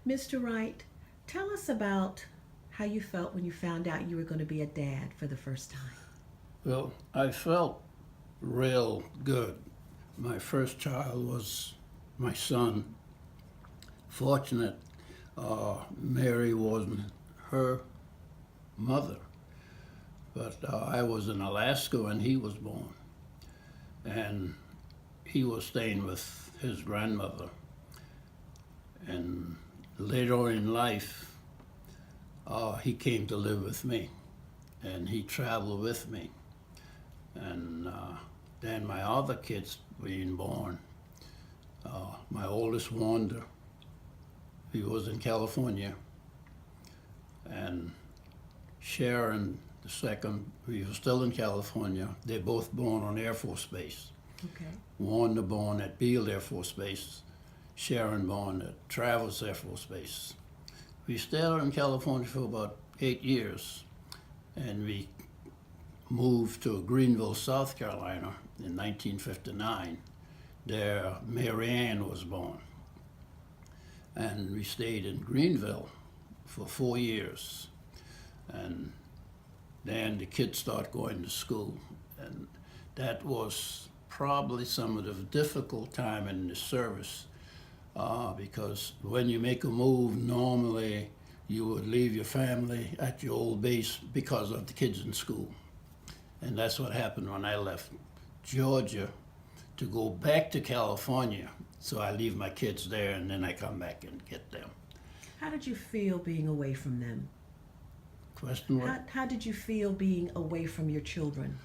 Mr. Wright, tell us about how you felt when you found out you were going to be a dad for the first time. Well, I felt real good. My first child was my son. Fortunate, Mary wasn't her mother, but I was in Alaska when he was born, and he was staying with his grandmother. And later in life, he came to live with me, and he traveled with me. And then my other kids being born, my oldest Wanda, he was in California, and Sharon, the second, we were still in California. They're both born on Air Force Base. Okay. Wanda born at Beale Air Force Base, Sharon born at Travis Air Force Base. We stayed in California for about 8 years, and we moved to Greenville, South Carolina in 1959. There, Mary Ann was born. And we stayed in Greenville for 4 years. And then the kids started going to school. And that was probably some of the difficult time in the service, because when you make a move, normally you would leave your family at your old base because of the kids in school. And that's what happened when I left Georgia to go back to California. So I leave my kids there and then I come back and get them. How did you feel being away from them? Question what? How did you feel being away from your children?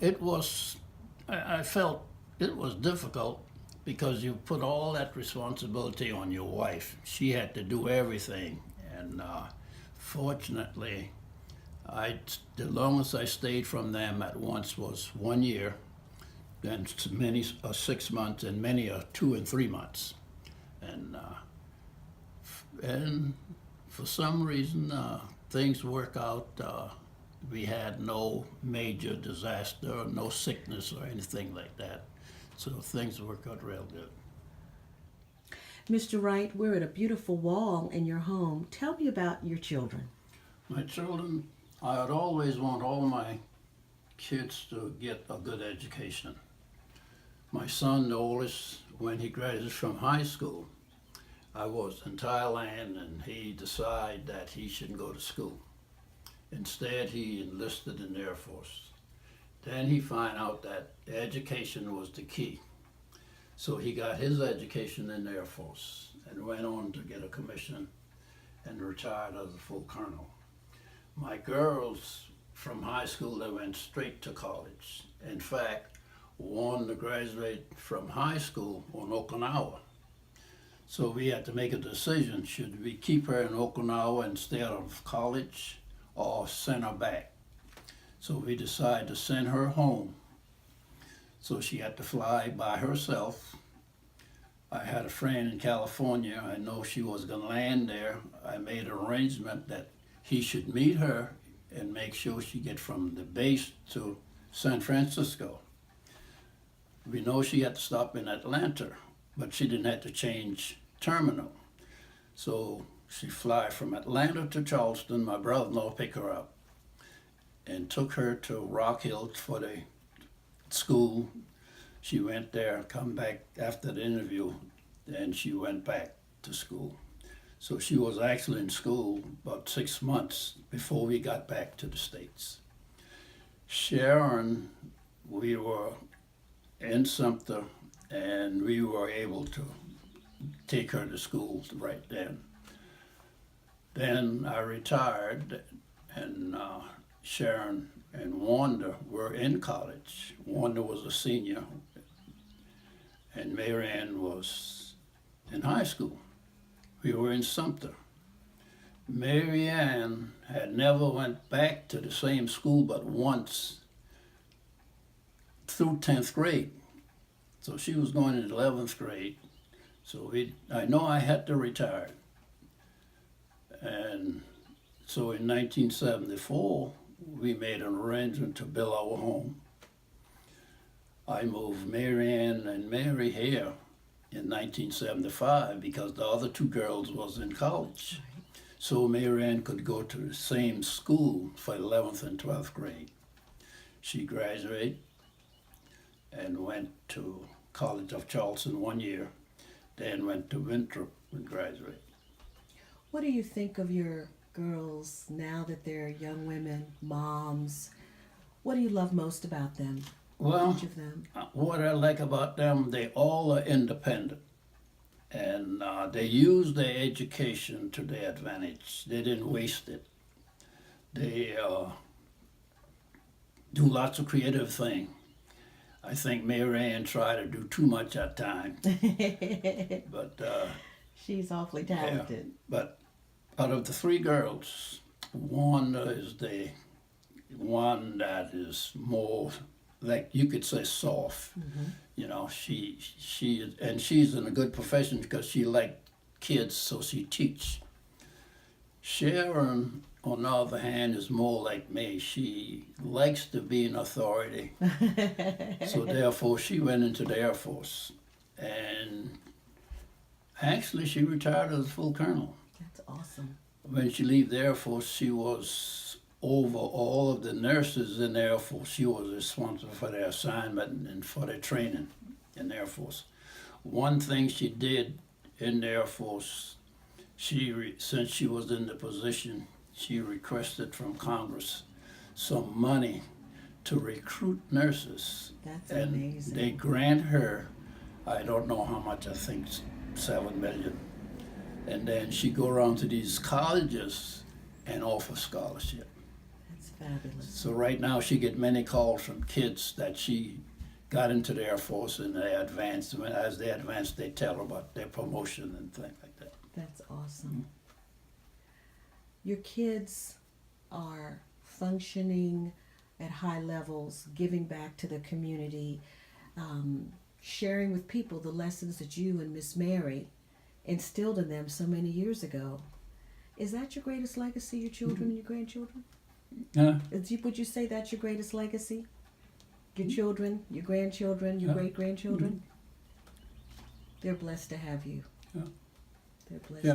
It was, I felt it was difficult because you put all that responsibility on your wife. She had to do everything. And fortunately, the longest I stayed from them at once was 1 year, then many 6 months, and many 2 and 3 months. And for some reason, things work out. We had no major disaster, no sickness or anything like that. So things work out real good. Mr. Wright, we're at a beautiful wall in your home. Tell me about your children. My children, I would always want all my kids to get a good education. My son, the oldest, when he graduated from high school, I was in Thailand and he decided that he shouldn't go to school. Instead, he enlisted in the Air Force. Then he found out that education was the key. So he got his education in the Air Force and went on to get a commission and retired as a full colonel. My girls from high school, they went straight to college. In fact, one to graduate from high school on Okinawa. So we had to make a decision, should we keep her in Okinawa instead of college or send her back? So we decided to send her home. So she had to fly by herself. I had a friend in California. I know she was going to land there. I made an arrangement that he should meet her and make sure she get from the base to San Francisco. We know she had to stop in Atlanta, but she didn't have to change terminal. So she fly from Atlanta to Charleston. My brother-in-law picked her up and took her to Rock Hill for the school. She went there, come back after the interview, and she went back to school. So she was actually in school about 6 months before we got back to the States. Sharon, we were in Sumter, and we were able to take her to school right then. Then I retired, and Sharon and Wanda were in college. Wanda was a senior, and Mary Ann was in high school. We were in Sumter. Mary Ann had never went back to the same school but once through 10th grade. So she was going in 11th grade. So I know I had to retire. And so in 1974, we made an arrangement to build our home. I moved Mary Ann and Mary here in 1975 because the other two girls was in college. So Mary Ann could go to the same school for 11th and 12th grade. She graduated and went to College of Charleston 1 year, then went to Winthrop and graduated. What do you think of your girls now that they're young women, moms? What do you love most about them? Well, Each of them. what I like about them, they all are independent. And they use their education to their advantage. They didn't waste it. They do lots of creative things. I think Mary Ann tried to do too much at times. But She's awfully talented. but out of the three girls, one is the one that is more, like you could say, soft. You know, she's in a good profession because she liked kids, so she teach. Sharon, on the other hand, is more like me. She likes to be an authority, so therefore she went into the Air Force, and actually she retired as a full colonel. That's awesome. When she left the Air Force, she was over all of the nurses in the Air Force. She was responsible for their assignment and for their training in the Air Force. One thing she did in the Air Force, since she was in the position, she requested from Congress some money to recruit nurses. That's and amazing. they grant her, I don't know how much, I think $7 million. And then she go around to these colleges and offer scholarship. That's fabulous. So right now she get many calls from kids that she got into the Air Force and they advanced. As they advance, they tell her about their promotion and things like that. That's awesome. Your kids are functioning at high levels, giving back to the community, sharing with people the lessons that you and Miss Mary instilled in them so many years ago. Is that your greatest legacy, your children and your grandchildren? Would you say that's your greatest legacy? Your children, your grandchildren, your great-grandchildren? They're blessed to have you. Yeah. They're blessed. Yeah.